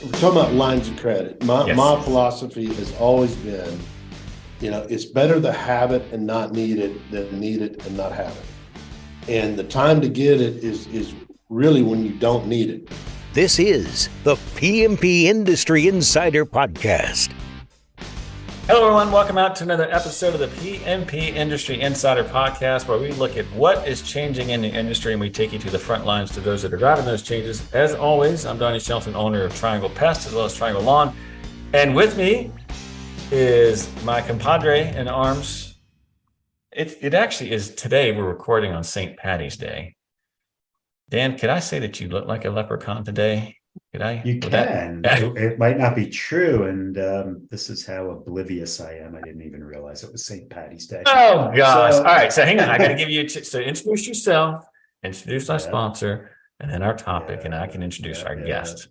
We're talking about lines of credit. My Yes. my philosophy has always been, it's better to have it and not need it than need it and not have it. And the time to get it is really when you don't need it. This is the PMP Industry Insider Podcast. Hello, everyone. Welcome out to another episode of the PMP Industry Insider Podcast, where we look at what is changing in the industry and we take you to the front lines to those that are driving those changes. As always, I'm Donnie, Shelton, owner of Triangle Pest as well as Triangle Lawn. And with me is my compadre in arms. It actually is today. We're recording on St. Patty's Day. Dan, could I say that you look like a leprechaun today? Could I? You can. It might not be true, and this is how oblivious I am. I didn't even realize it was St. Patty's Day. Oh gosh! All right, so hang on. I got to give you so introduce yourself, introduce our sponsor, and then our topic, and I can introduce our guest.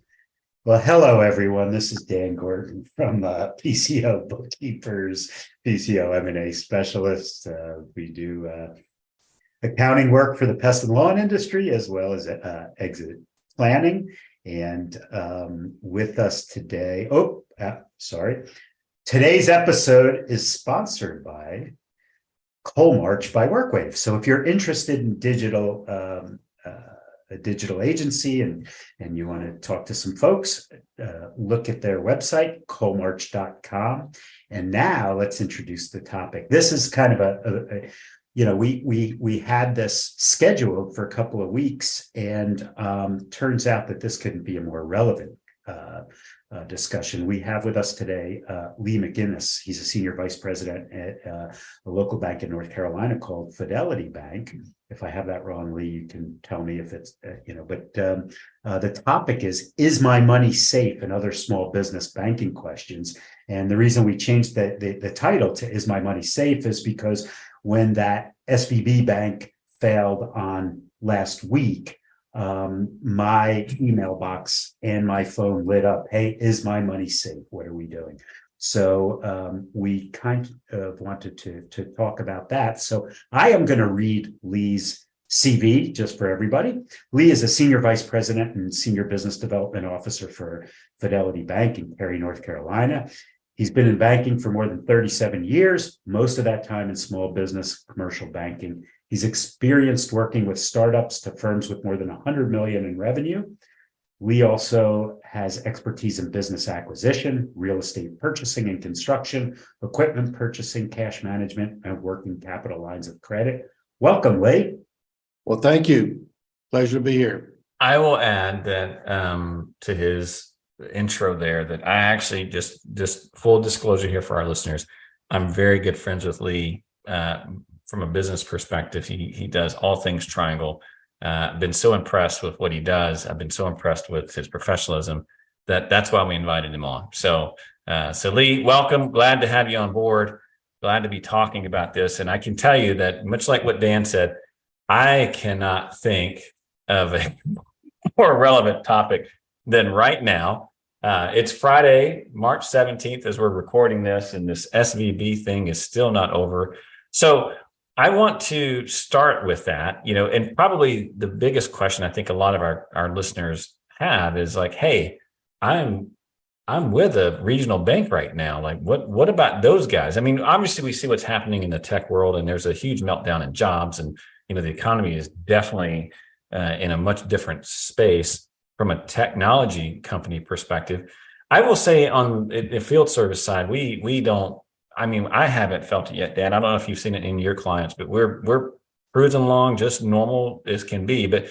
Well, hello everyone. This is Dan Gordon from PCO Bookkeepers, PCO M&A specialist. We do accounting work for the pest and lawn industry as well as exit planning. And with us today, today's episode is sponsored by Coal March by WorkWave. So if you're interested in a digital agency and you want to talk to some folks, look at their website, coalmarch.com. And now let's introduce the topic. This is kind of we had this scheduled for a couple of weeks, and turns out that this couldn't be a more relevant discussion. We have with us today Lee McInnis. He's a senior vice president at a local bank in North Carolina called Fidelity Bank. If I have that wrong, Lee, you can tell me if it's, but the topic is my money safe, and other small business banking questions. And the reason we changed the title to Is My Money Safe is because when that SVB bank failed on last week, my email box and my phone lit up. Hey, is my money safe? What are we doing? So we kind of wanted to talk about that. So I am going to read Lee's CV just for everybody. Lee is a senior vice president and senior business development officer for Fidelity Bank in Cary, North Carolina. He's been in banking for more than 37 years, most of that time in small business commercial banking. He's experienced working with startups to firms with more than 100 million in revenue. Lee also has expertise in business acquisition, real estate purchasing and construction, equipment purchasing, cash management, and working capital lines of credit. Welcome, Lee. Well, thank you. Pleasure to be here. I will add that to his intro there that I actually just full disclosure here for our listeners, I'm very good friends with Lee from a business perspective. He does all things Triangle. Been so impressed with what he does. I've been so impressed with his professionalism that's why we invited him on. So Lee, welcome. Glad to have you on board. Glad to be talking about this. And I can tell you that much like what Dan said, I cannot think of a more relevant topic than right now. It's Friday, March 17th, as we're recording this, and this SVB thing is still not over. So I want to start with that, and probably the biggest question I think a lot of our listeners have is like, hey, I'm with a regional bank right now. Like, what about those guys? I mean, obviously we see what's happening in the tech world, and there's a huge meltdown in jobs, and the economy is definitely in a much different space from a technology company perspective. I will say on the field service side, we don't. I mean, I haven't felt it yet, Dan. I don't know if you've seen it in your clients, but we're cruising along just normal as can be. But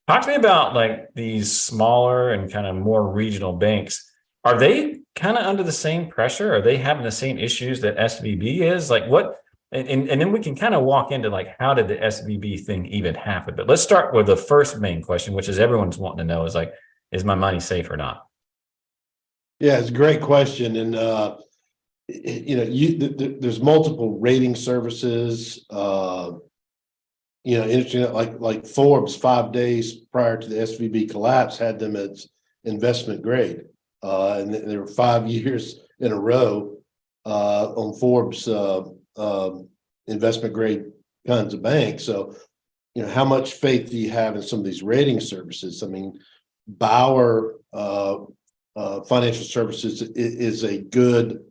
talk to me about like these smaller and kind of more regional banks. Are they kind of under the same pressure? Are they having the same issues that SVB is? Like what? And then we can kind of walk into like, how did the SVB thing even happen? But let's start with the first main question, which is everyone's wanting to know is like, is my money safe or not? Yeah, it's a great question. And, there's multiple rating services, interesting, like Forbes 5 days prior to the SVB collapse had them as investment grade. And there were 5 years in a row on Forbes investment grade kinds of banks. So, how much faith do you have in some of these rating services? I mean, Bauer financial services is a good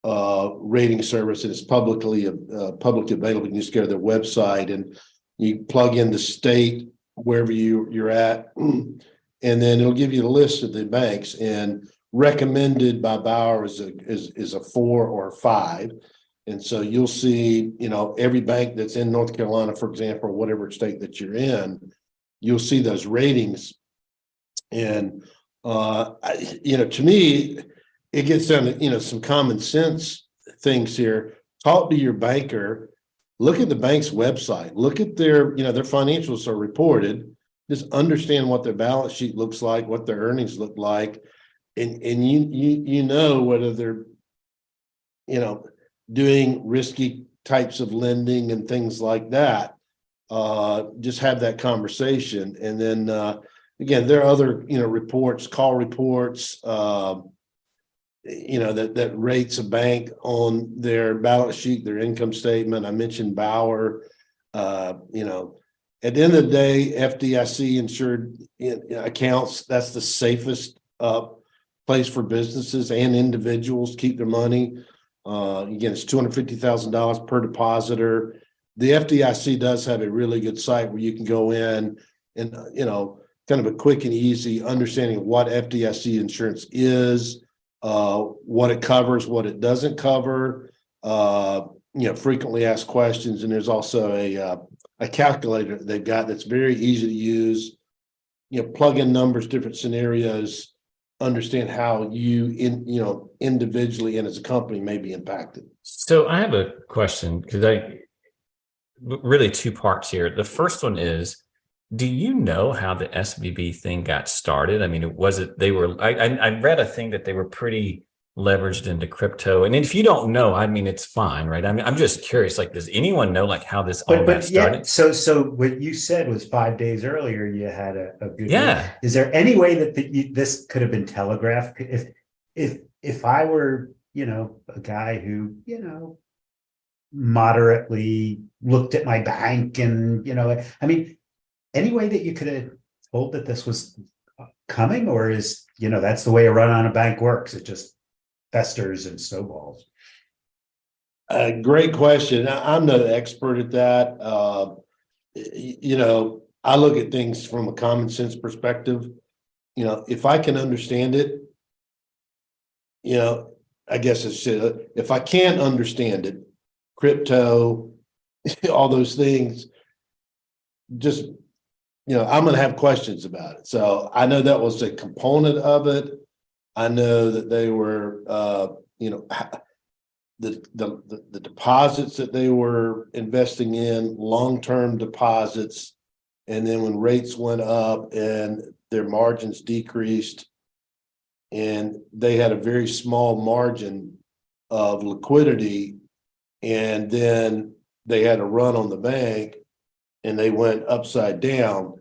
rating service, and it's publicly available. You can just go to their website and you plug in the state wherever you're at, and then it'll give you a list of the banks. And recommended by Bauer is a 4 or a 5. And so you'll see, every bank that's in North Carolina, for example, or whatever state that you're in, you'll see those ratings. And to me, it gets down to some common sense things here. Talk to your banker. Look at the bank's website. Look at their financials are reported. Just understand what their balance sheet looks like, what their earnings look like, and you know whether they're doing risky types of lending and things like that. Just have that conversation, and then again, there are other reports, call reports, that rates a bank on their balance sheet, their income statement. I mentioned Bauer. At the end of the day, FDIC insured accounts, that's the safest place for businesses and individuals to keep their money. Again, it's $250,000 per depositor. The FDIC does have a really good site where you can go in and, kind of a quick and easy understanding of what FDIC insurance is, what it covers, what it doesn't cover, frequently asked questions. And there's also a calculator that they've got that's very easy to use. Plug in numbers, different scenarios, understand how you individually and as a company may be impacted. So I have a question, because really 2 parts here. The first one is, do you know how the SVB thing got started? I mean, I read a thing that they were pretty leveraged into crypto. And if you don't know, I mean, it's fine, right? I mean, I'm just curious, does anyone know how this all got started? Yeah, so what you said was 5 days earlier, you had a good. Yeah. Is there any way that this could have been telegraphed? If I were, a guy who, moderately looked at my bank and, any way that you could have told that this was coming, or is, that's the way a run on a bank works? It just festers and snowballs. Great question. I'm no expert at that. I look at things from a common sense perspective. If I can understand it, I guess if I can't understand it, crypto, all those things, just, I'm going to have questions about it. So I know that was a component of it. I know that they were, the deposits that they were investing in, long-term deposits. And then when rates went up and their margins decreased, and they had a very small margin of liquidity, and then they had a run on the bank and they went upside down.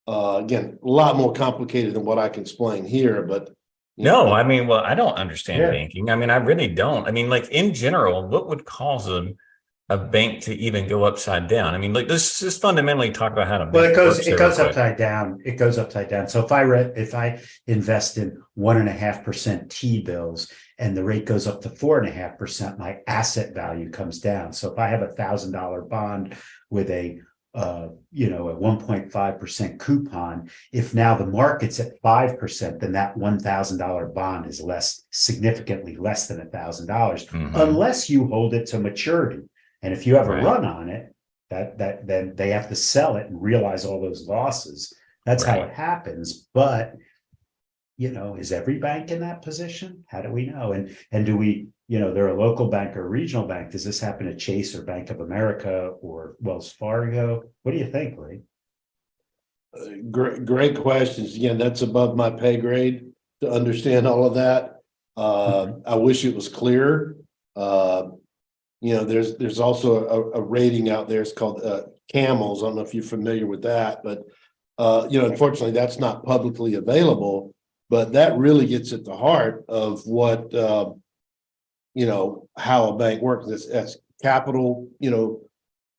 Again, a lot more complicated than what I can explain here, but no, I mean, well, I don't understand banking. I mean, I really don't. I mean, in general, what would cause a bank to even go upside down? I mean, let's just fundamentally talk about how to. Well, it goes upside down. It goes upside down. So if I invest in 1.5% T-bills and the rate goes up to 4.5%, my asset value comes down. So if I have $1,000 bond with a 1.5% coupon, if now the market's at 5%, then that $1,000 bond is significantly less than $1,000, unless you hold it to maturity. And if you have a run on it, then they have to sell it and realize all those losses. That's how it happens. But is every bank in that position? How do we know? And do we, they're a local bank or a regional bank. Does this happen to Chase or Bank of America or Wells Fargo? What do you think, Lee? Great questions. Again, that's above my pay grade to understand all of that. I wish it was clearer. There's also a rating out there. It's called Camels. I don't know if you're familiar with that, but unfortunately, that's not publicly available. But that really gets at the heart of what how a bank works. That's capital,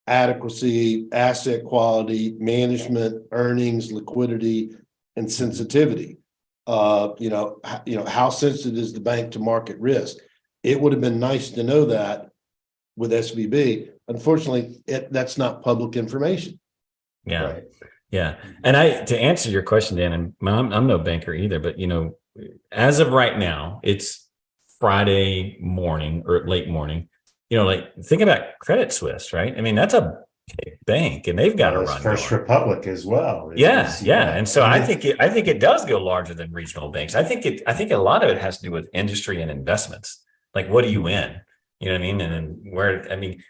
adequacy, asset quality, management, earnings, liquidity, and sensitivity. How sensitive is the bank to market risk? It would have been nice to know that with SVB. Unfortunately, that's not public information. Yeah. Right. Yeah. And to answer your question, Dan, and I'm no banker either, but as of right now, it's Friday morning or late morning. Like think about Credit Suisse, right? I mean, that's a big bank, and they've got to run First going. Republic as well. Yeah, and so I think it does go larger than regional banks. I think a lot of it has to do with industry and investments. Like, what are you in? You know what I mean? And then where? I mean,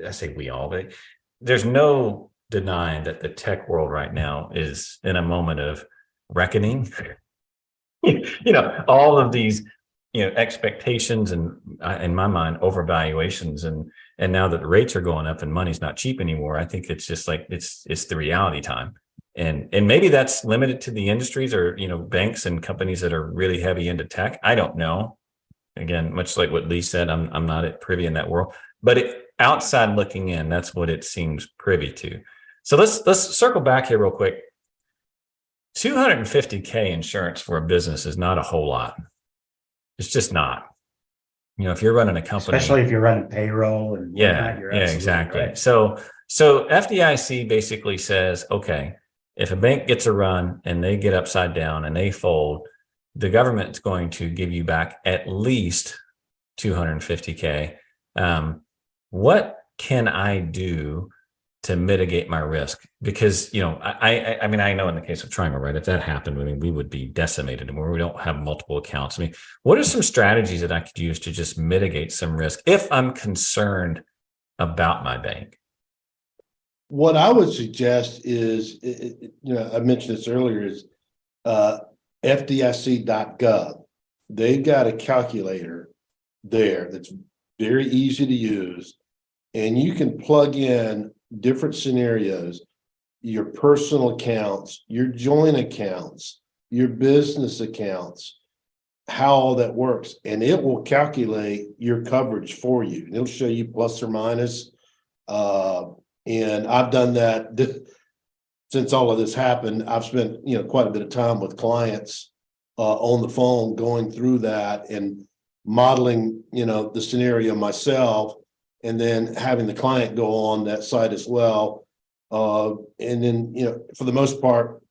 I say we all, but there's no denying that the tech world right now is in a moment of reckoning. All of these expectations and in my mind overvaluations, and now that the rates are going up and money's not cheap anymore, I think it's just like it's the reality time, and maybe that's limited to the industries or banks and companies that are really heavy into tech. I don't know. Again, much like what Lee said, I'm not privy in that world, but outside looking in, that's what it seems privy to. So let's circle back here real quick. $250K insurance for a business is not a whole lot. It's just not. If you're running a company, especially if you're running payroll and whatnot, you're exactly. Right. So FDIC basically says, okay, if a bank gets a run and they get upside down and they fold, the government's going to give you back at least $250K. What can I do to mitigate my risk? Because I mean, I know in the case of Triangle, right, if that happened, I mean, we would be decimated, and where we don't have multiple accounts. I mean, what are some strategies that I could use to just mitigate some risk if I'm concerned about my bank? What I would suggest is, I mentioned this earlier, is FDIC.gov. They've got a calculator there that's very easy to use, and you can plug in different scenarios, your personal accounts, your joint accounts, your business accounts, how all that works, and it will calculate your coverage for you. And it'll show you plus or minus. And I've done that since all of this happened. I've spent quite a bit of time with clients on the phone going through that and modeling the scenario myself, and then having the client go on that site as well. And then, for the most part,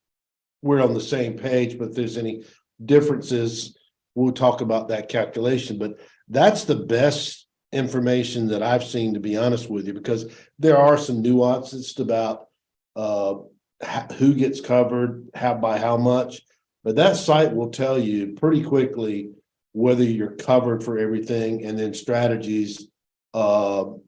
we're on the same page, but if there's any differences, we'll talk about that calculation. But that's the best information that I've seen, to be honest with you, because there are some nuances about who gets covered, by how much. But that site will tell you pretty quickly whether you're covered for everything, and then strategies to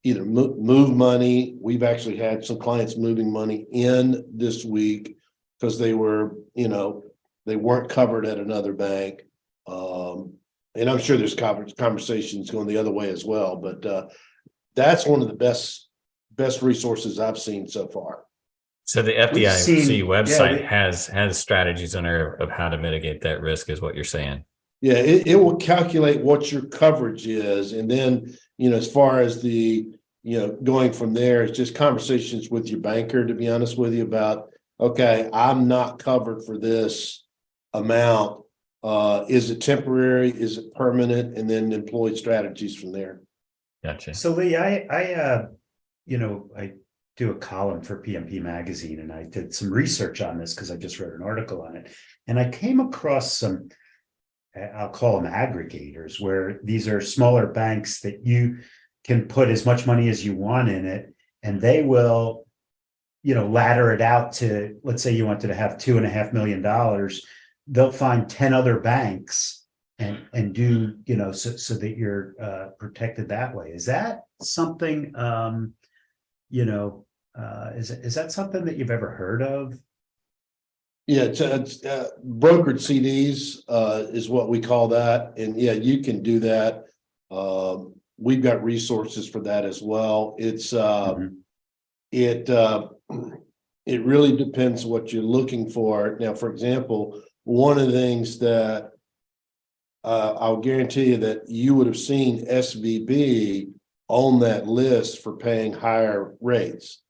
either move money. We've actually had some clients moving money in this week because they were, they weren't covered at another bank. And I'm sure there's conversations going the other way as well, but that's one of the best resources I've seen so far. So the FDIC website has strategies on there of how to mitigate that risk, is what you're saying. Yeah, it will calculate what your coverage is. And then, as far as the, going from there, it's just conversations with your banker, to be honest with you, about, okay, I'm not covered for this amount. Is it temporary? Is it permanent? And then employ strategies from there. Gotcha. So Lee, I do a column for PMP Magazine, and I did some research on this because I just wrote an article on it. And I came across some, I'll call them aggregators, where these are smaller banks that you can put as much money as you want in it, and they will, ladder it out to, let's say you wanted to have $2.5 million. They'll find 10 other banks and do, so that you're protected that way. Is that something, is that something that you've ever heard of? Yeah, it's brokered CDs is what we call that. And yeah, you can do that. We've got resources for that as well. It's it really depends what you're looking for. Now, for example, one of the things that I'll guarantee you that you would have seen SVB on that list for paying higher rates.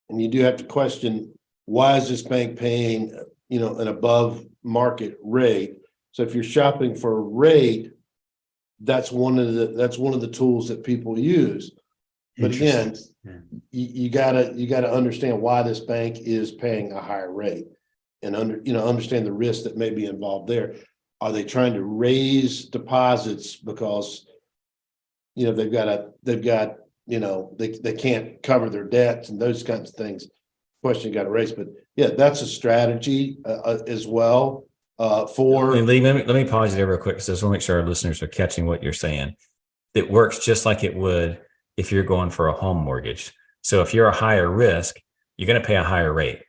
And you do have to question, why is this bank paying, an above market rate? So if you're shopping for a rate, that's one of the tools that people use. But again, you gotta understand why this bank is paying a higher rate, and understand the risk that may be involved there. Are they trying to raise deposits because they can't cover their debts and those kinds of things? Question you got to raise, but yeah, that's a strategy as well. And Lee, let me pause you there real quick, because I just want to make sure our listeners are catching what you're saying. It works just like it would if you're going for a home mortgage. So if you're a higher risk, you're going to pay a higher rate.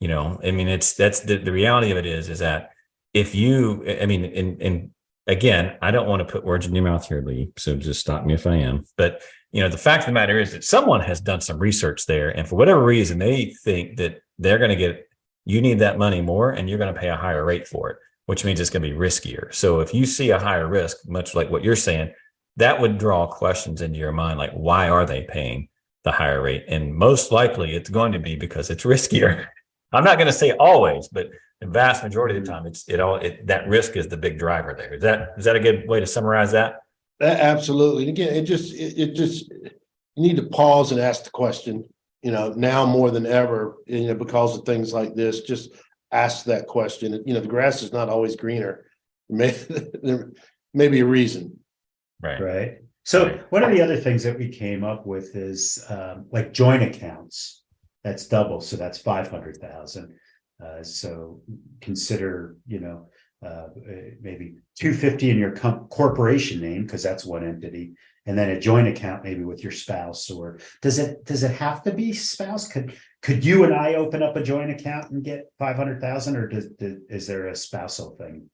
That's the reality of it is that if you, and again, I don't want to put words in your mouth here, Lee, so just stop me if I am. But, the fact of the matter is that someone has done some research there, and for whatever reason, they think that they're going to you need that money more, and you're going to pay a higher rate for it, which means it's going to be riskier. So if you see a higher risk, much like what you're saying, that would draw questions into your mind, like, why are they paying the higher rate? And most likely it's going to be because it's riskier. I'm not going to say always, but the vast majority of the time, that risk is the big driver there. Is that a good way to summarize that? Absolutely. And again, you need to pause and ask the question, now more than ever, because of things like this, just ask that question. The grass is not always greener. There may be a reason. Right. So one of the other things that we came up with is like joint accounts. That's double. So that's 500,000. So consider, maybe 250 in your corporation name, because that's one entity, and then a joint account maybe with your spouse. Or does it have to be spouse? Could you and I open up a joint account and get 500,000, or is there a spousal thing?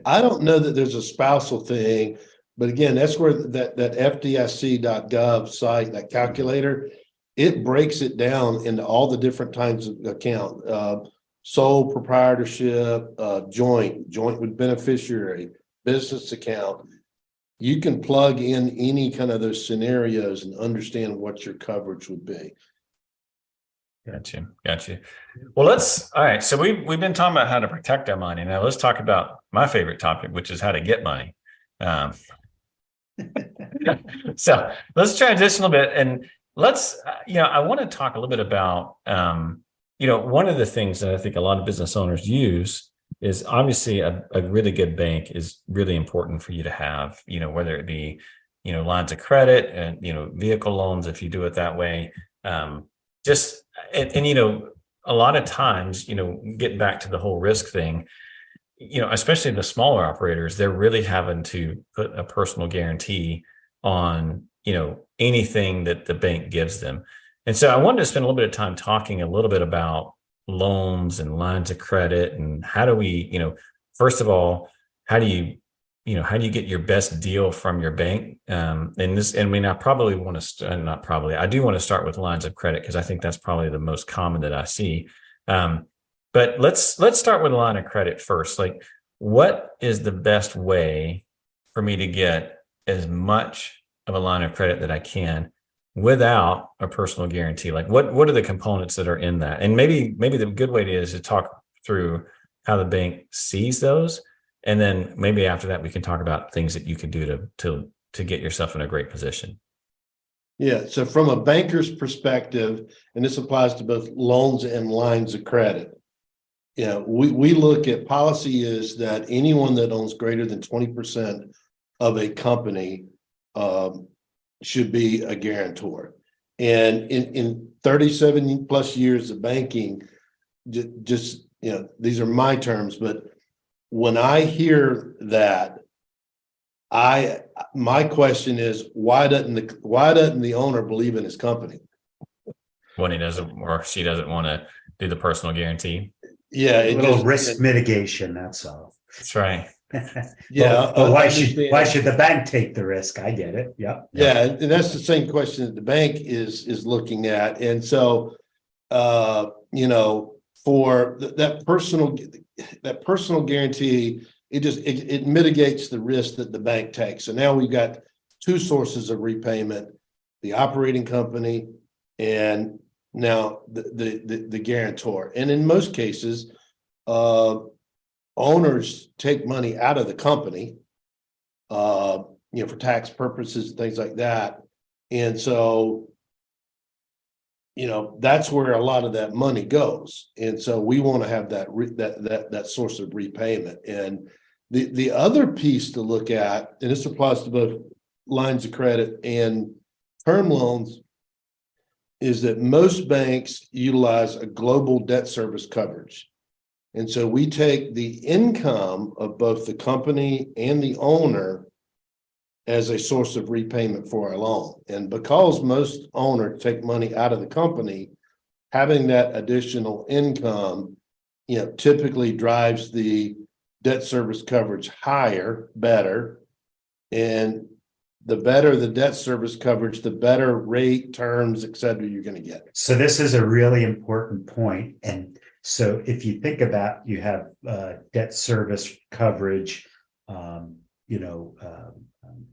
I don't know that there's a spousal thing, but again, that's where that FDIC.gov site, that calculator, it breaks it down into all the different types of account. Sole proprietorship, joint with beneficiary, business account. You can plug in any kind of those scenarios and understand what your coverage would be. Got you. Well, all right. So we've been talking about how to protect our money. Now let's talk about my favorite topic, which is how to get money. So let's transition a little bit, and I want to talk a little bit about, one of the things that I think a lot of business owners use is obviously a really good bank is really important for you to have, whether it be, lines of credit and, vehicle loans, if you do it that way. A lot of times, getting back to the whole risk thing, especially the smaller operators, they're really having to put a personal guarantee on, anything that the bank gives them. And so I wanted to spend a little bit of time talking a little bit about loans and lines of credit, and how do we, first of all, how do you get your best deal from your bank? I probably want to I do want to start with lines of credit, because I think that's probably the most common that I see. But let's start with a line of credit first. Like, what is the best way for me to get as much of a line of credit that I can without a personal guarantee? Like, what are the components that are in that? And maybe the good way is to talk through how the bank sees those, and then maybe after that we can talk about things that you can do to get yourself in a great position. Yeah. So from a banker's perspective, and this applies to both loans and lines of credit, we look at policy is that anyone that owns greater than 20% of a company should be a guarantor. And in 37 plus years of banking, just these are my terms, but when I hear that, my question is, why doesn't the owner believe in his company when he doesn't, or she doesn't want to do the personal guarantee? Yeah, a little risk mitigation. That's all. That's right. Yeah, but why should the bank take the risk? I get it. Yep. Yeah, and that's the same question that the bank is looking at, and so for that personal guarantee, it mitigates the risk that the bank takes. So now we've got two sources of repayment: the operating company and now the guarantor. And in most cases, owners take money out of the company, for tax purposes and things like that. And so, that's where a lot of that money goes. And so we want to have that source of repayment. And the other piece to look at, and this applies to both lines of credit and term loans, is that most banks utilize a global debt service coverage. And so we take the income of both the company and the owner as a source of repayment for our loan. And because most owners take money out of the company, having that additional income, typically drives the debt service coverage higher, better. And the better the debt service coverage, the better rate, terms, et cetera, you're going to get. So this is a really important point. And so if you think about, you have debt service coverage,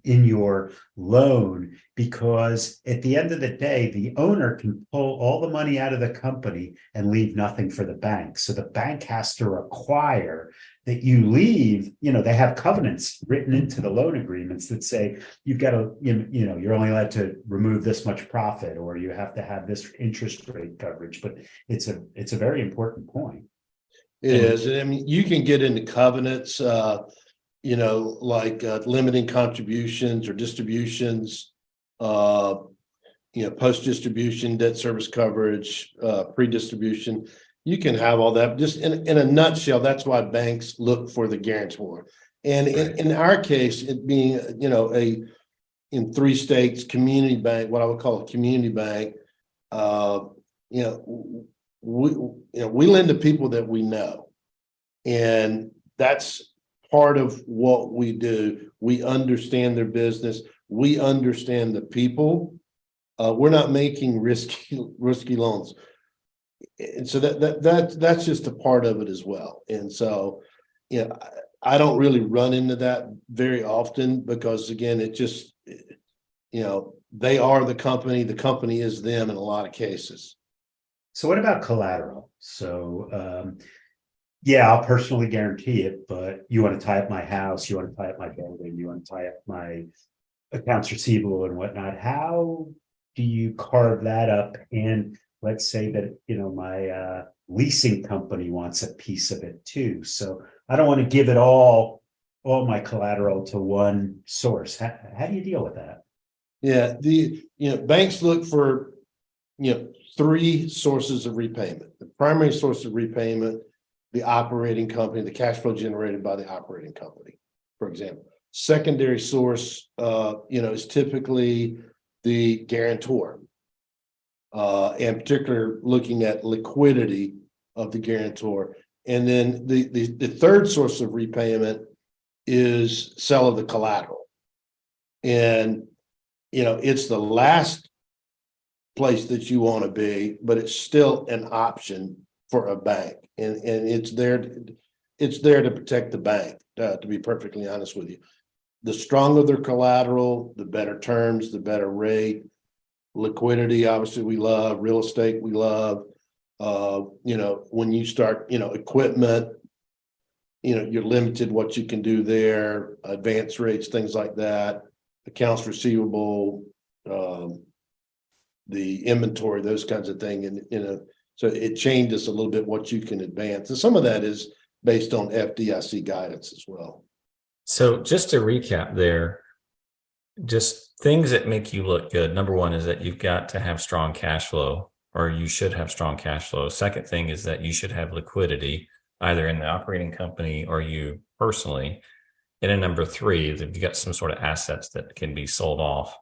in your loan, because at the end of the day, the owner can pull all the money out of the company and leave nothing for the bank. So the bank has to require that you leave, they have covenants written into the loan agreements that say you've got to, you're only allowed to remove this much profit, or you have to have this interest rate coverage. But it's a very important point. It is. I mean, you can get into covenants, like limiting contributions or distributions, post-distribution, debt service coverage, pre-distribution. You can have all that. Just in a nutshell, that's why banks look for the guarantor. And in our case, it being, in 3 states, community bank, what I would call a community bank, we lend to people that we know. And that's part of what we do. We understand their business. We understand the people. We're not making risky loans. And so that's just a part of it as well. And so, I don't really run into that very often, because again, it just, they are the company is them in a lot of cases. So what about collateral? So, I'll personally guarantee it, but you want to tie up my house, you want to tie up my building, you want to tie up my accounts receivable and whatnot. How do you carve that up? And let's say that, my leasing company wants a piece of it too. So I don't want to give it all my collateral to one source. How do you deal with that? Yeah, banks look for, 3 sources of repayment. The primary source of repayment, the operating company, the cash flow generated by the operating company, for example. Secondary source, is typically the guarantor, and particularly looking at liquidity of the guarantor. And then the third source of repayment is sale of the collateral. And, it's the last place that you want to be, but it's still an option for a bank. And it's there to protect the bank, to be perfectly honest with you. The stronger their collateral, the better terms, the better rate. Liquidity, obviously, we love. Real estate, we love. When you start, equipment, you're limited what you can do there. Advance rates, things like that. Accounts receivable, the inventory, those kinds of things. And, so it changes a little bit what you can advance. And some of that is based on FDIC guidance as well. So just to recap there, just things that make you look good. Number one is that you've got to have strong cash flow, or you should have strong cash flow. Second thing is that you should have liquidity, either in the operating company or you personally. And then number 3 is if you got some sort of assets that can be sold off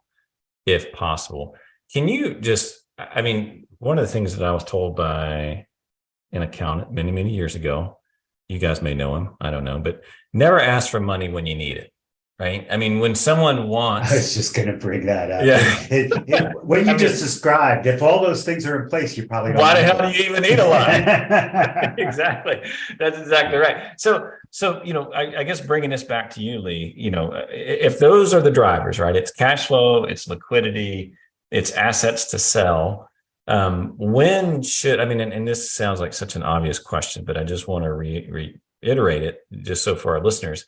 if possible. Can you just, one of the things that I was told by an accountant many, many years ago, you guys may know him, I don't know, but never ask for money when you need it, right? When someone wants... I was just going to bring that up. Yeah. What you just described, if all those things are in place, you probably don't. Why the hell do you even need a line? Exactly. That's exactly right. So, I guess bringing this back to you, Lee, if those are the drivers, right? It's cash flow, it's liquidity, it's assets to sell. When should, I mean, and this sounds like such an obvious question, but I just want to reiterate it just so for our listeners,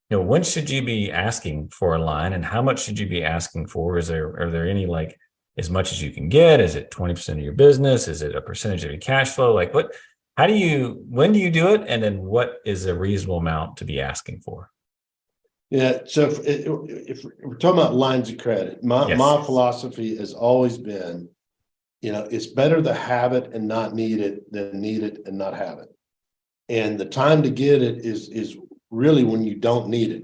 when should you be asking for a line and how much should you be asking for? Are there any like as much as you can get? Is it 20% of your business? Is it a percentage of your cash flow? Like when do you do it? And then what is a reasonable amount to be asking for? Yeah. So if we're talking about lines of credit, my philosophy has always been, it's better to have it and not need it than need it and not have it. And the time to get it is really when you don't need it.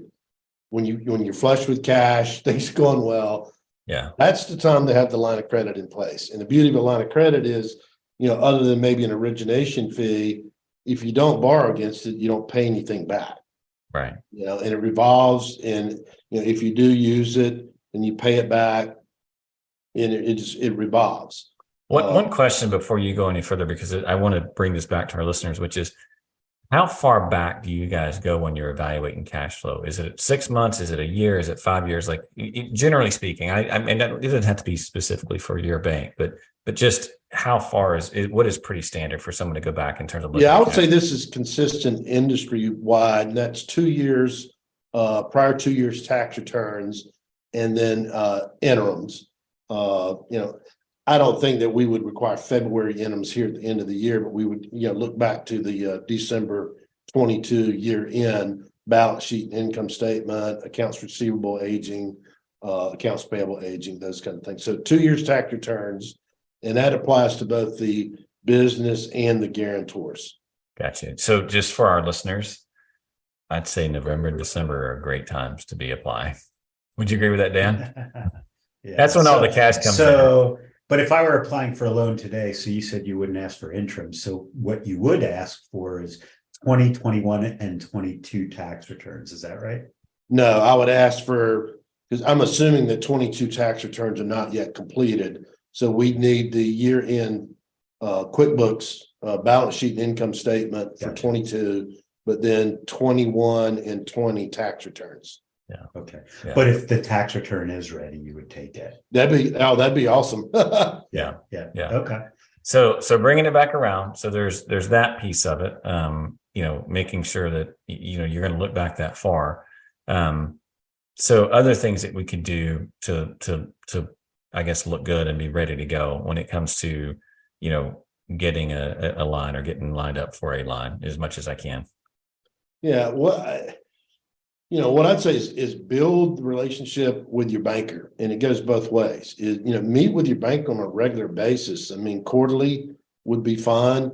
When you're flush with cash, things going well. Yeah. That's the time to have the line of credit in place. And the beauty of a line of credit is, other than maybe an origination fee, if you don't borrow against it, you don't pay anything back. Right. And it revolves. And, if you do use it and you pay it back, and it revolves. One question before you go any further, because I want to bring this back to our listeners, which is, how far back do you guys go when you're evaluating cash flow? Is it 6 months? Is it a year? Is it 5 years? Like generally speaking, I mean, it doesn't have to be specifically for your bank, but just how far what is pretty standard for someone to go back in terms of? Yeah, I would say this is consistent industry wide. And that's 2 years, prior 2 years tax returns, and then interims. I don't think that we would require February interims here at the end of the year, but we would, look back to the December 22 year end balance sheet, income statement, accounts receivable aging, accounts payable aging, those kind of things. So 2 years tax returns, and that applies to both the business and the guarantors. Gotcha. So just for our listeners, I'd say November and December are great times to be applying. Would you agree with that, Dan? Yeah. That's when all the cash comes in. But if I were applying for a loan today, so you said you wouldn't ask for interim. So what you would ask for is 2021 and 22 tax returns. Is that right? No, I would ask for, because I'm assuming that 22 tax returns are not yet completed. So we need the year end QuickBooks balance sheet and income statement for 22, but then 21 and 20 tax returns. Yeah. Okay. Yeah. But if the tax return is ready, you would take it. That'd be awesome. Yeah. Okay. So bringing it back around. So there's that piece of it. Making sure that, you're going to look back that far. So other things that we could do to, I guess, look good and be ready to go when it comes to, getting a line or getting lined up for a line as much as I can. Yeah. What I'd say is build the relationship with your banker, and it goes both ways. Meet with your bank on a regular basis. I mean, quarterly would be fine.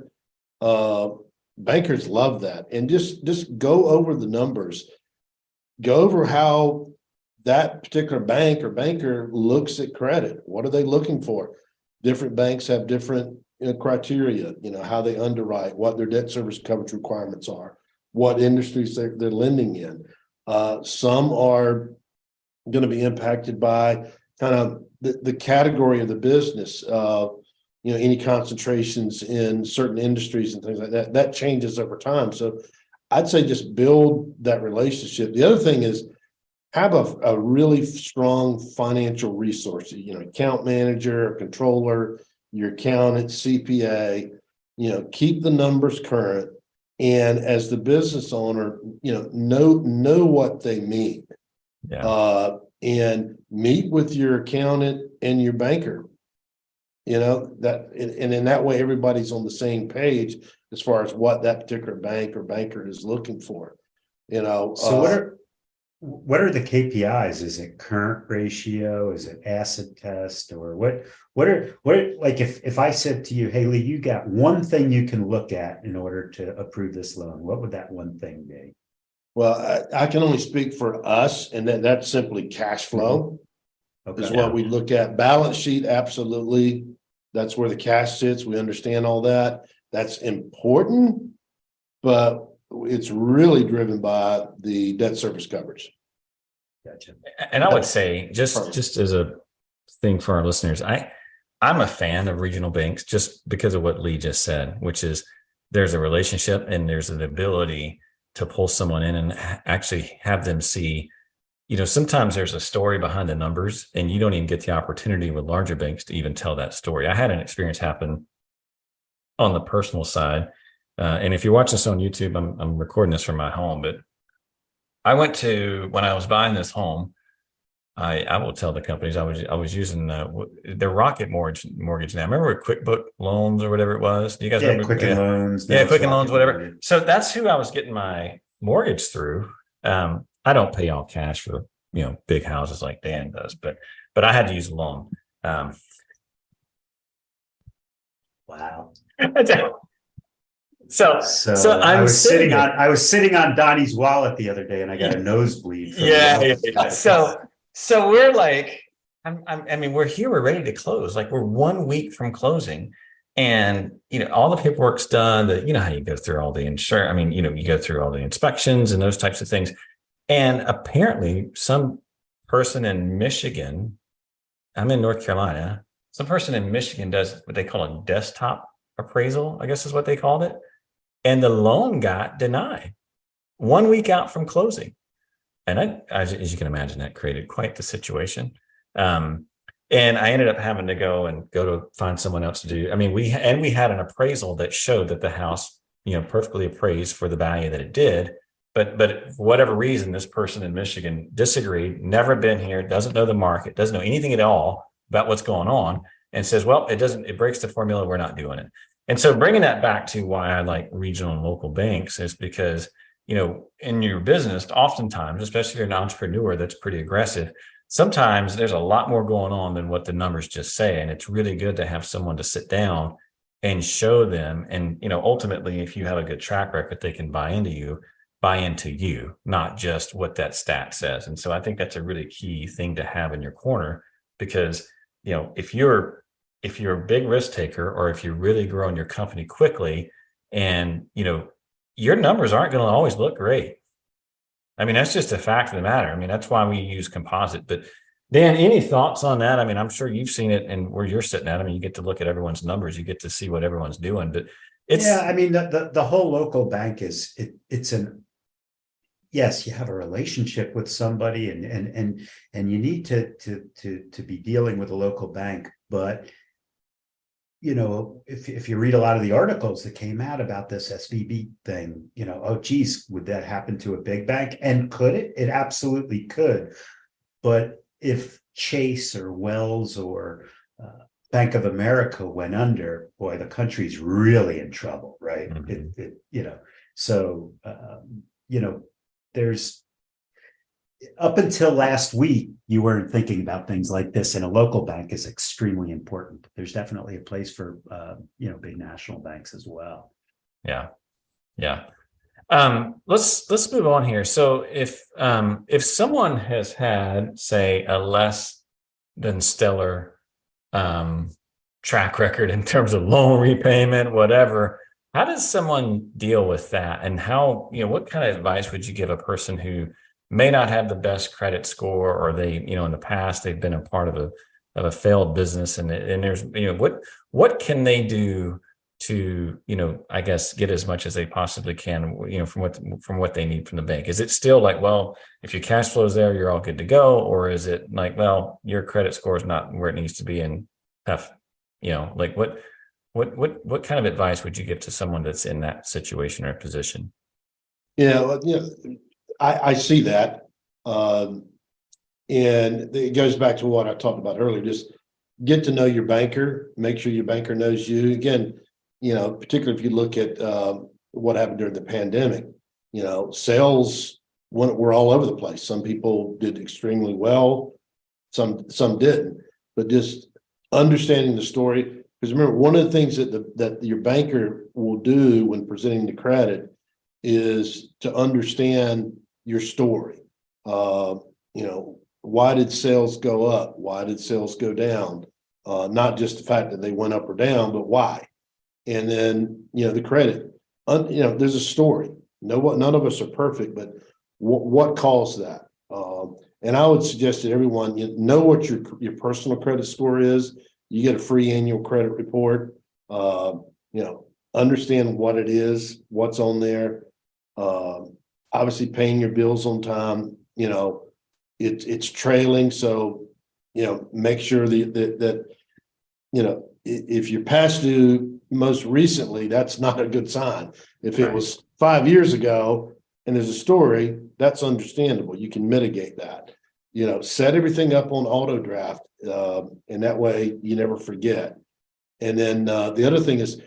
Bankers love that. And just go over the numbers, go over how that particular bank or banker looks at credit. What are they looking for? Different banks have different criteria, how they underwrite, what their debt service coverage requirements are, what industries they're lending in. Some are going to be impacted by kind of the category of the business, any concentrations in certain industries and things like that. That changes over time. So I'd say just build that relationship. The other thing is have a really strong financial resource, account manager, controller, your accountant, CPA, keep the numbers current. And as the business owner, know what they mean. Yeah. And meet with your accountant and your banker. That, and in that way, everybody's on the same page as far as what that particular bank or banker is looking for. So what are the KPIs? Is it current ratio? Is it acid test? Or what are like if I said to you, hey Lee, you got one thing you can look at in order to approve this loan, what would that one thing be? Well, I can only speak for us, and that's simply cash flow. Okay. Is what we look at. Balance sheet, absolutely. That's where the cash sits. We understand all that. That's important, but it's really driven by the debt service coverage. Gotcha. And I would say just as a thing for our listeners, I'm a fan of regional banks just because of what Lee just said, which is there's a relationship and there's an ability to pull someone in and actually have them see sometimes there's a story behind the numbers and you don't even get the opportunity with larger banks to even tell that story. I had an experience happen on the personal side. And if you're watching this on YouTube, I'm recording this from my home, but when I was buying this home, I will tell the companies I was using their Rocket mortgage now. Remember QuickBook Loans or whatever it was? Do you guys remember? Quicken Loans. Yeah, Now it's Quicken Loans, Rocket whatever. Mortgage. So that's who I was getting my mortgage through. I don't pay all cash for big houses like Dan does, but I had to use a loan. Wow. So I was sitting on Donnie's wallet the other day, and I got a nosebleed. Yeah. So we're like, we're here, we're ready to close. Like we're 1 week from closing, and all the paperwork's done. That how you go through all the insurance. You go through all the inspections and those types of things. And apparently, some person in Michigan, I'm in North Carolina. Some person in Michigan does what they call a desktop appraisal, I guess is what they called it. And the loan got denied 1 week out from closing. And as you can imagine, that created quite the situation. And I ended up having to go to find someone else to do. We had an appraisal that showed that the house, perfectly appraised for the value that it did. But for whatever reason, this person in Michigan disagreed, never been here, doesn't know the market, doesn't know anything at all about what's going on, and says, well, it breaks the formula, we're not doing it. And so bringing that back to why I like regional and local banks is because, in your business, oftentimes, especially if you're an entrepreneur that's pretty aggressive, sometimes there's a lot more going on than what the numbers just say. And it's really good to have someone to sit down and show them. And, ultimately, if you have a good track record, they can buy into you, not just what that stat says. And so I think that's a really key thing to have in your corner, because, if you're a big risk taker, or if you're really growing your company quickly, and, your numbers aren't going to always look great. That's just a fact of the matter. That's why we use composite. But Dan, any thoughts on that? I'm sure you've seen it, and where you're sitting at, you get to look at everyone's numbers, you get to see what everyone's doing, but the whole local bank yes, you have a relationship with somebody, and you need to be dealing with a local bank. But if you read a lot of the articles that came out about this SVB thing, oh geez, would that happen to a big bank? And could it? It absolutely could. But if Chase or Wells or Bank of America went under, boy, the country's really in trouble, right? Mm-hmm. There's, up until last week, you weren't thinking about things like this, and a local bank is extremely important. There's definitely a place for big national banks as well. Yeah. Let's move on here. So if someone has had, say, a less than stellar track record in terms of loan repayment, whatever, how does someone deal with that? And how, what kind of advice would you give a person who may not have the best credit score, or they, in the past, they've been a part of a failed business, and there's, what can they do to, I guess, get as much as they possibly can, from what they need from the bank? Is it still like, well, if your cash flow is there, you're all good to go? Or is it like, well, your credit score is not where it needs to be, and tough, like what kind of advice would you give to someone that's in that situation or position? I see that. And it goes back to what I talked about earlier. Just get to know your banker, make sure your banker knows you. Again, particularly if you look at what happened during the pandemic, sales were all over the place. Some people did extremely well, some didn't. But just understanding the story, because remember, one of the things that your banker will do when presenting the credit is to understand your story. Why did sales go up? Why did sales go down? Not just the fact that they went up or down, but why? And then, the credit, there's a story. None of us are perfect, but what caused that? And I would suggest that everyone, know what your personal credit score is. You get a free annual credit report. Understand what it is, what's on there. Obviously paying your bills on time, it's trailing. So, make sure that, if you're past due most recently, that's not a good sign. If it Right. was 5 years ago and there's a story, that's understandable. You can mitigate that. Set everything up on auto draft, and that way you never forget. And then the other thing is,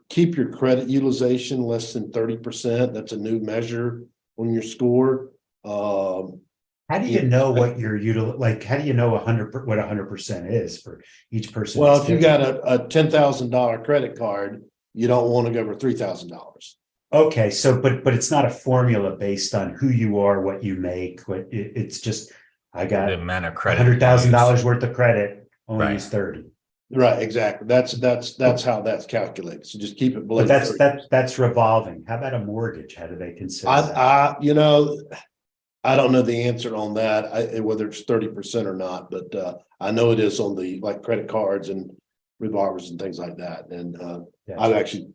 keep your credit utilization less than 30%. That's a new measure on your score. How do you know what your how do you know what 100% is for each person? Well, It's if you different. got a $10,000 credit card, you don't want to go over $3,000. Okay, so but it's not a formula based on who you are, what you make. It's just I The got amount of credit. $100,000 worth of credit, only Right. use 30. Right, exactly. That's how that's calculated. So just keep it below. But 30. that's revolving. How about a mortgage? How do they consider that? I don't know the answer on that, whether it's 30% or not, but I know it is on the like credit cards and revolvers and things like that. And Gotcha. I've actually,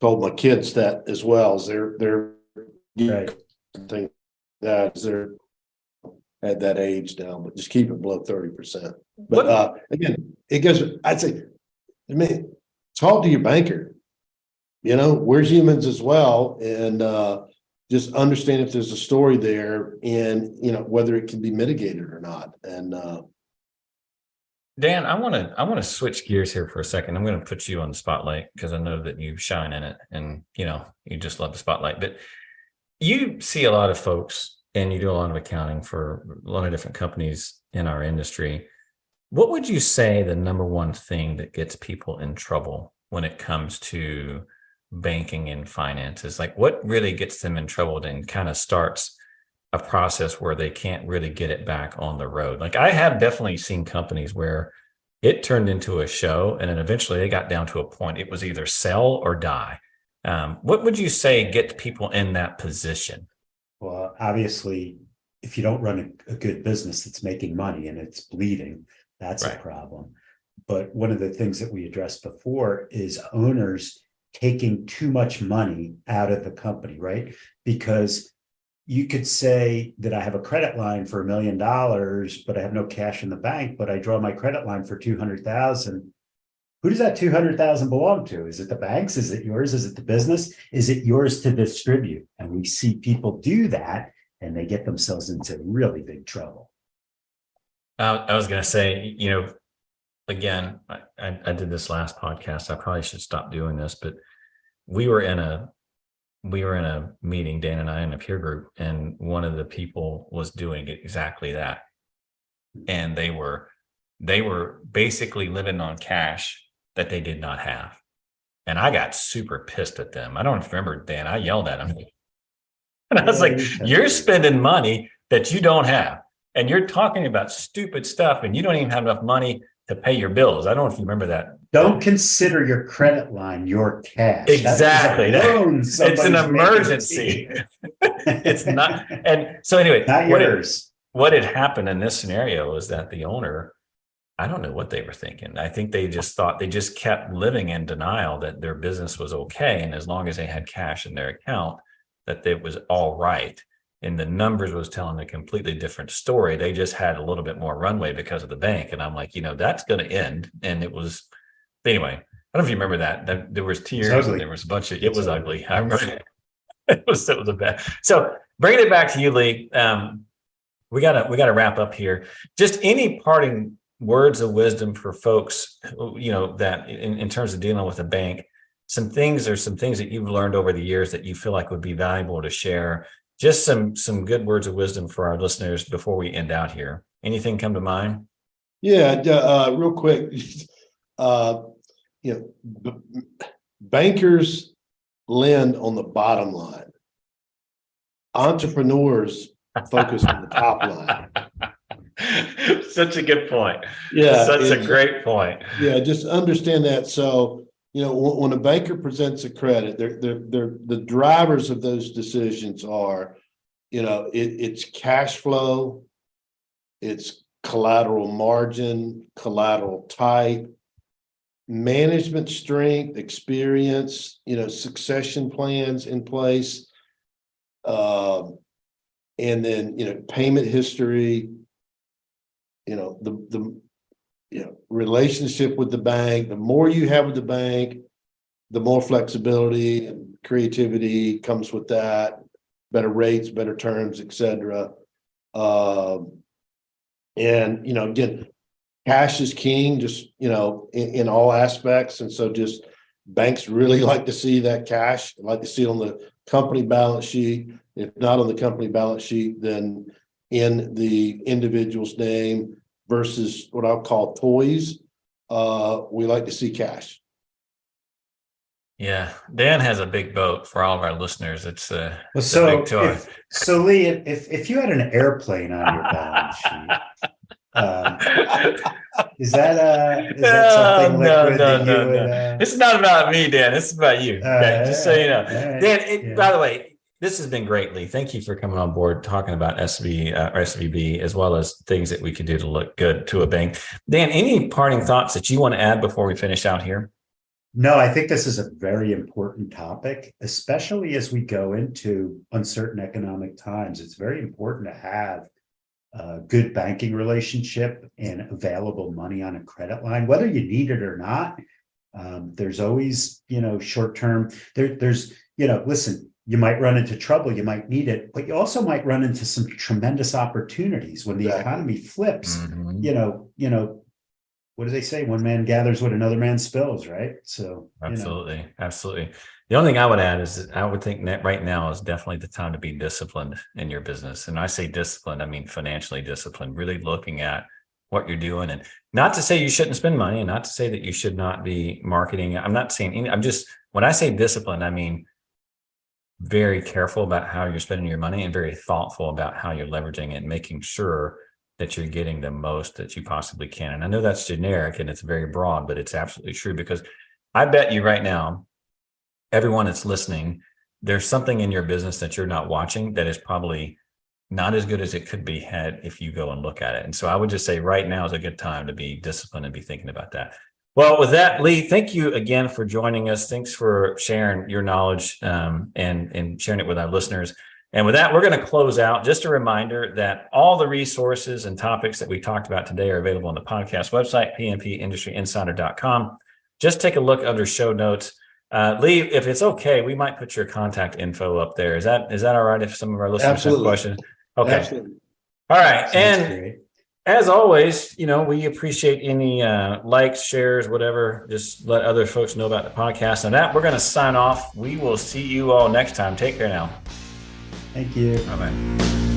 told my kids that as well as they're Right. thing that as they're at that age now, but just keep it below 30%. But again, it goes, I'd say, talk to your banker. We're humans as well. And just understand if there's a story there and, whether it can be mitigated or not. And Dan, I want to switch gears here for a second. I'm going to put you on the spotlight because I know that you shine in it and, you just love the spotlight. But you see a lot of folks and you do a lot of accounting for a lot of different companies in our industry. What would you say the number one thing that gets people in trouble when it comes to banking and finances? Like what really gets them in trouble and kind of starts a process where they can't really get it back on the road? Like I have definitely seen companies where it turned into a show and then eventually they got down to a point. It was either sell or die. What would you say gets people in that position? Well, obviously, if you don't run a good business that's making money and it's bleeding, that's Right. a problem. But one of the things that we addressed before is owners taking too much money out of the company, right? Because you could say that I have a credit line for $1 million, but I have no cash in the bank, but I draw my credit line for 200,000. Who does that 200,000 belong to? Is it the banks? Is it yours? Is it the business? Is it yours to distribute? And we see people do that and they get themselves into really big trouble. I was going to say, again, I did this last podcast. I probably should stop doing this, but we were in a meeting, Dan and I, in a peer group, and one of the people was doing exactly that. And they were basically living on cash that they did not have. And I got super pissed at them. I don't remember, Dan, I yelled at him. And I was like, you're spending money that you don't have. And you're talking about stupid stuff and you don't even have enough money to pay your bills. I don't know if you remember that. Don't consider your credit line your cash. Exactly. It's an emergency. It's not. And so anyway, not yours. What had happened in this scenario is that the owner, I don't know what they were thinking. I think they just thought they just kept living in denial that their business was okay. And as long as they had cash in their account, that it was all right. And the numbers was telling a completely different story. They just had a little bit more runway because of the bank. And I'm like, that's going to end. And it was, anyway, I don't know if you remember that there was tears and there was a bunch of, it was ugly. I remember it was a bad. So bringing it back to you, Lee, we gotta wrap up here. Just any parting words of wisdom for folks, that in terms of dealing with a bank, some things that you've learned over the years that you feel like would be valuable to share. Just some good words of wisdom for our listeners before we end out here. Anything come to mind? Yeah, real quick. Bankers lend on the bottom line. Entrepreneurs focus on the top line. Such a good point. Yeah, such a great point. Yeah, just understand that. So, when a banker presents a credit, they're the drivers of those decisions are, it's cash flow, it's collateral margin, collateral type, management strength, experience, succession plans in place, And then, payment history, the relationship with the bank. The more you have with the bank, the more flexibility and creativity comes with that, better rates, better terms, et cetera. And, again, cash is king, just, in all aspects. And so just banks really like to see that cash, like to see it on the company balance sheet. If not on the company balance sheet, then in the individual's name versus what I'll call toys. We like to see cash. Yeah, Dan has a big boat for all of our listeners. It's a so big toy. Lee, if you had an airplane on your balance sheet, is that something liquid that you would? It's not about me, Dan. It's about you. Okay, just so you know, right. Dan. By the way, this has been great, Lee. Thank you for coming on board, talking about SVB, as well as things that we could do to look good to a bank. Dan, any parting thoughts that you want to add before we finish out here? No, I think this is a very important topic, especially as we go into uncertain economic times. It's very important to have a good banking relationship and available money on a credit line, whether you need it or not. There's always, short term. There's, listen, you might run into trouble, you might need it, but you also might run into some tremendous opportunities when the economy flips. Mm-hmm. What do they say? One man gathers what another man spills, right? So absolutely. The only thing I would add is that I would think that right now is definitely the time to be disciplined in your business. And I say disciplined, I mean financially disciplined, really looking at what you're doing. And not to say you shouldn't spend money, and not to say that you should not be marketing. I'm not saying any, when I say disciplined, I mean very careful about how you're spending your money and very thoughtful about how you're leveraging it and making sure that you're getting the most that you possibly can. And I know that's generic and it's very broad, but it's absolutely true, because I bet you right now, everyone that's listening, there's something in your business that you're not watching that is probably not as good as it could be had if you go and look at it. And so I would just say right now is a good time to be disciplined and be thinking about that. Well, with that, Lee, thank you again for joining us. Thanks for sharing your knowledge and sharing it with our listeners. And with that, we're going to close out. Just a reminder that all the resources and topics that we talked about today are available on the podcast website, pmpindustryinsider.com. Just take a look under show notes. Lee, if it's okay, we might put your contact info up there. Is that all right if some of our listeners have questions? Okay. Absolutely. All right. Sounds and great. As always, we appreciate any likes, shares, whatever. Just let other folks know about the podcast. And that, we're going to sign off. We will see you all next time. Take care now. Thank you. Bye-bye.